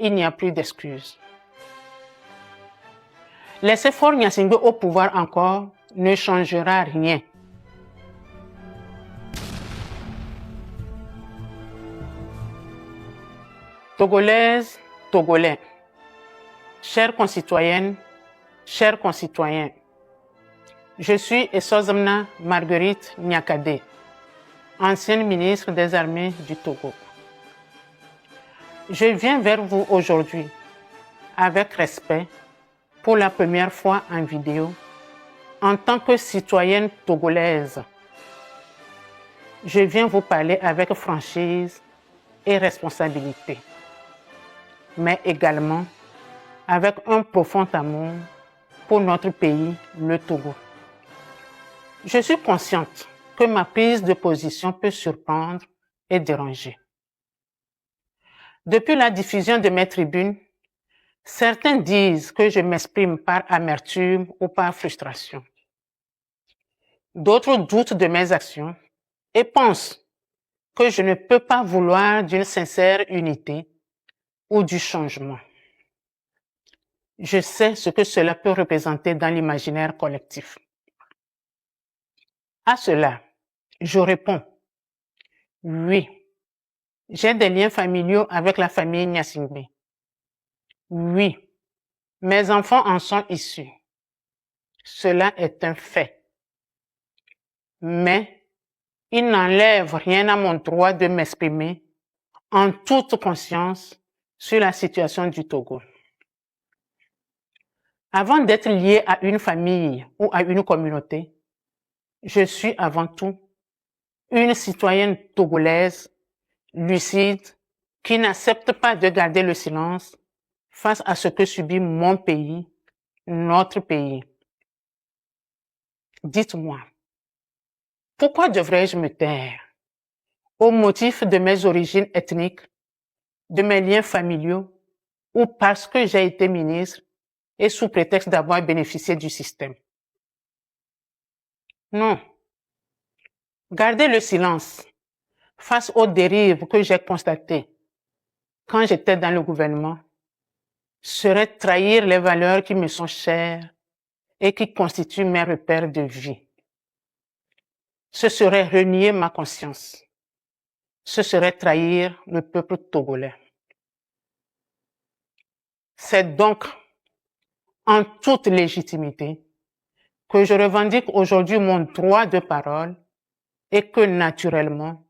il n'y a plus d'excuses. Laisser Faure Gnassingbé au pouvoir encore ne changera rien. Togolaises, Togolais, chères concitoyennes, chers concitoyens, je suis Essozamna Marguerite Niakade, ancienne ministre des Armées du Togo. Je viens vers vous aujourd'hui avec respect pour la première fois en vidéo en tant que citoyenne togolaise. Je viens vous parler avec franchise et responsabilité, mais également avec un profond amour pour notre pays, le Togo. Je suis consciente que ma prise de position peut surprendre et déranger. Depuis la diffusion de mes tribunes, certains disent que je m'exprime par amertume ou par frustration. D'autres doutent de mes actions et pensent que je ne peux pas vouloir d'une sincère unité ou du changement. Je sais ce que cela peut représenter dans l'imaginaire collectif. À cela, je réponds, oui, j'ai des liens familiaux avec la famille Gnassingbé. Oui, mes enfants en sont issus. Cela est un fait. Mais il n'enlève rien à mon droit de m'exprimer en toute conscience sur la situation du Togo. Avant d'être lié à une famille ou à une communauté, je suis avant tout une citoyenne togolaise, lucide, qui n'accepte pas de garder le silence face à ce que subit mon pays, notre pays. Dites-moi, pourquoi devrais-je me taire au motif de mes origines ethniques, de mes liens familiaux ou parce que j'ai été ministre et sous prétexte d'avoir bénéficié du système? Non. Garder le silence face aux dérives que j'ai constatées quand j'étais dans le gouvernement serait trahir les valeurs qui me sont chères et qui constituent mes repères de vie. Ce serait renier ma conscience. Ce serait trahir le peuple togolais. C'est donc en toute légitimité que je revendique aujourd'hui mon droit de parole et que naturellement,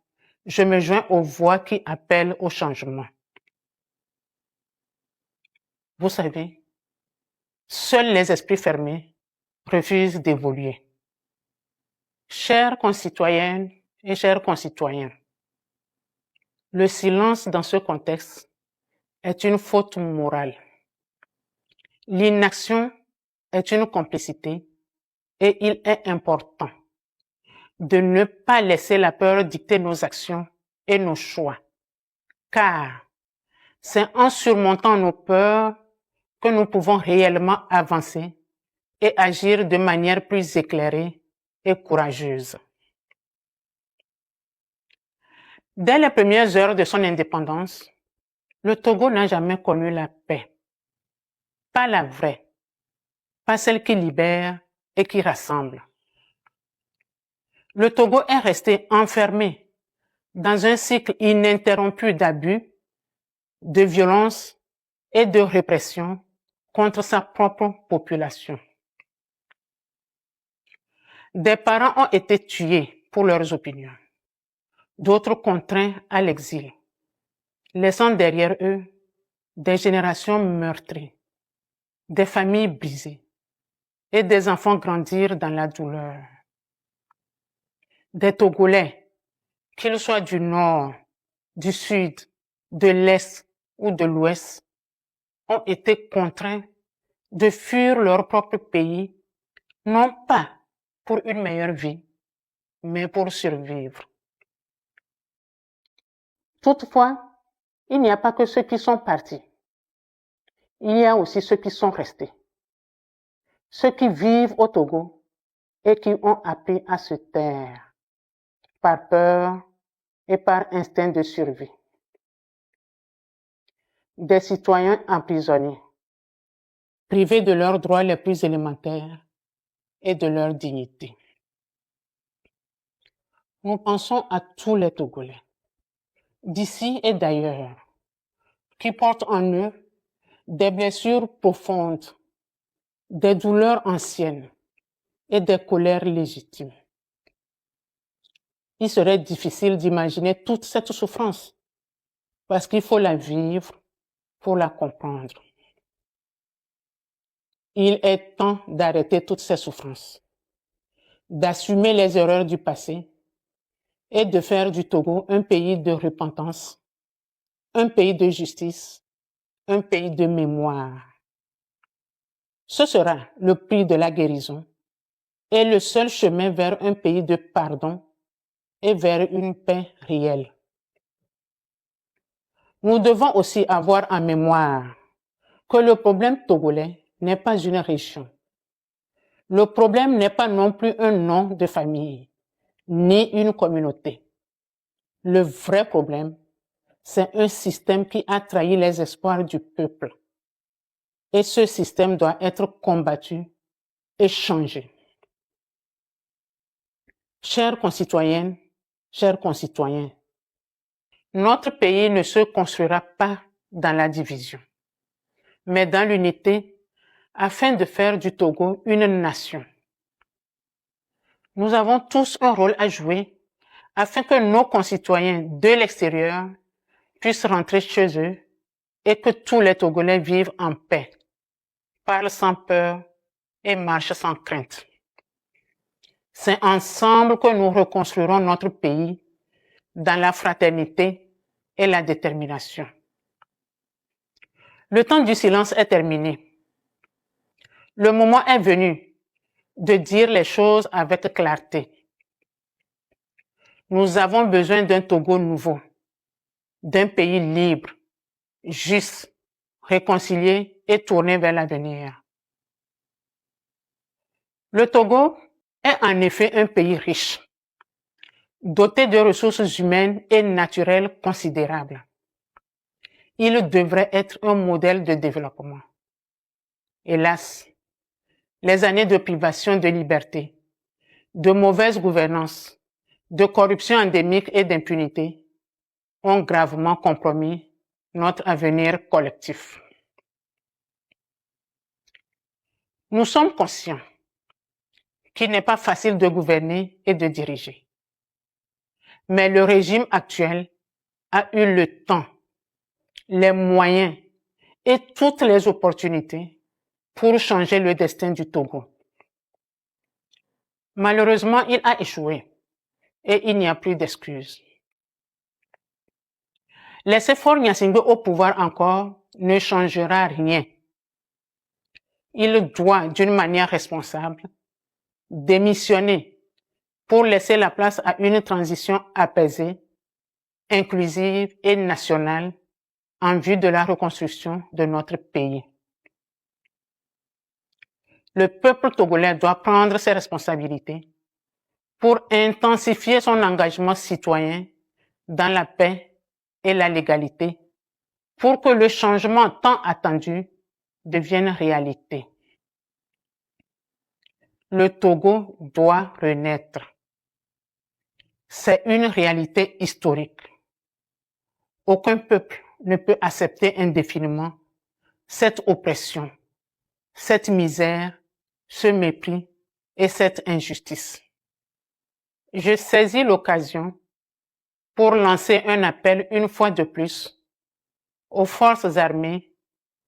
je me joins aux voix qui appellent au changement. Vous savez, seuls les esprits fermés refusent d'évoluer. Chères concitoyennes et chers concitoyens, le silence dans ce contexte est une faute morale. L'inaction est une complicité et il est important de ne pas laisser la peur dicter nos actions et nos choix, car c'est en surmontant nos peurs que nous pouvons réellement avancer et agir de manière plus éclairée et courageuse. Dès les premières heures de son indépendance, le Togo n'a jamais connu la paix. Pas la vraie, pas celle qui libère et qui rassemble. Le Togo est resté enfermé dans un cycle ininterrompu d'abus, de violence et de répression contre sa propre population. Des parents ont été tués pour leurs opinions, d'autres contraints à l'exil, laissant derrière eux des générations meurtries, des familles brisées et des enfants grandir dans la douleur. Des Togolais, qu'ils soient du nord, du sud, de l'est ou de l'ouest, ont été contraints de fuir leur propre pays, non pas pour une meilleure vie, mais pour survivre. Toutefois, il n'y a pas que ceux qui sont partis. Il y a aussi ceux qui sont restés. Ceux qui vivent au Togo et qui ont appris à se taire par peur et par instinct de survie. des citoyens emprisonnés, privés de leurs droits les plus élémentaires et de leur dignité. Nous pensons à tous les Togolais, d'ici et d'ailleurs, qui portent en eux des blessures profondes, des douleurs anciennes et des colères légitimes. Il serait difficile d'imaginer toute cette souffrance parce qu'il faut la vivre pour la comprendre. Il est temps d'arrêter toutes ces souffrances, d'assumer les erreurs du passé et de faire du Togo un pays de repentance, un pays de justice, un pays de mémoire. Ce sera le prix de la guérison et le seul chemin vers un pays de pardon et vers une paix réelle. Nous devons aussi avoir en mémoire que le problème togolais n'est pas une région. Le problème n'est pas non plus un nom de famille, ni une communauté. Le vrai problème, c'est un système qui a trahi les espoirs du peuple. Et ce système doit être combattu et changé. Chères concitoyennes, chers concitoyens, notre pays ne se construira pas dans la division, mais dans l'unité afin de faire du Togo une nation. Nous avons tous un rôle à jouer afin que nos concitoyens de l'extérieur puissent rentrer chez eux et que tous les Togolais vivent en paix, parlent sans peur et marchent sans crainte. C'est ensemble que nous reconstruirons notre pays dans la fraternité et la détermination. Le temps du silence est terminé. Le moment est venu de dire les choses avec clarté. Nous avons besoin d'un Togo nouveau, d'un pays libre, juste, réconcilié et tourné vers l'avenir. Le Togo est en effet un pays riche, doté de ressources humaines et naturelles considérables. Il devrait être un modèle de développement. Hélas, les années de privation de liberté, de mauvaise gouvernance, de corruption endémique et d'impunité ont gravement compromis notre avenir collectif. Nous sommes conscients qu'il n'est pas facile de gouverner et de diriger. Mais le régime actuel a eu le temps, les moyens et toutes les opportunités pour changer le destin du Togo. Malheureusement, il a échoué et il n'y a plus d'excuses. Laisser Faure Gnassingbé au pouvoir encore ne changera rien. Il doit, d'une manière responsable, démissionner pour laisser la place à une transition apaisée, inclusive et nationale en vue de la reconstruction de notre pays. Le peuple togolais doit prendre ses responsabilités pour intensifier son engagement citoyen dans la paix et la légalité pour que le changement tant attendu devienne réalité. Le Togo doit renaître. C'est une réalité historique. Aucun peuple ne peut accepter indéfiniment cette oppression, cette misère, ce mépris et cette injustice. Je saisis l'occasion pour lancer un appel une fois de plus aux forces armées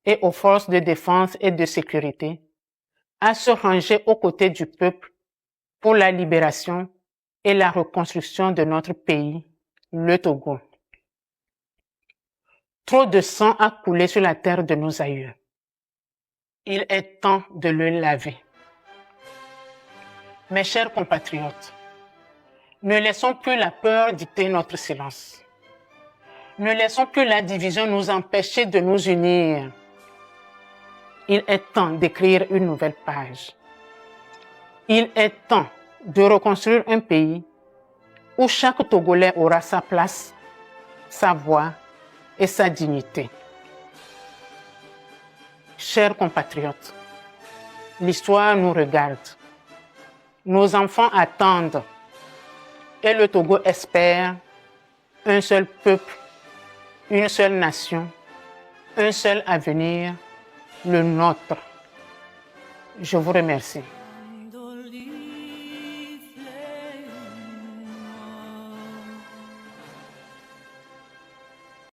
et aux forces de défense et de sécurité à se ranger aux côtés du peuple pour la libération et la reconstruction de notre pays, le Togo. Trop de sang a coulé sur la terre de nos aïeux. Il est temps de le laver. Mes chers compatriotes, ne laissons plus la peur dicter notre silence. Ne laissons plus la division nous empêcher de nous unir. Il est temps d'écrire une nouvelle page. Il est temps de reconstruire un pays où chaque Togolais aura sa place, sa voix et sa dignité. Chers compatriotes, l'histoire nous regarde. Nos enfants attendent et le Togo espère un seul peuple, une seule nation, un seul avenir, le nôtre. Je vous remercie.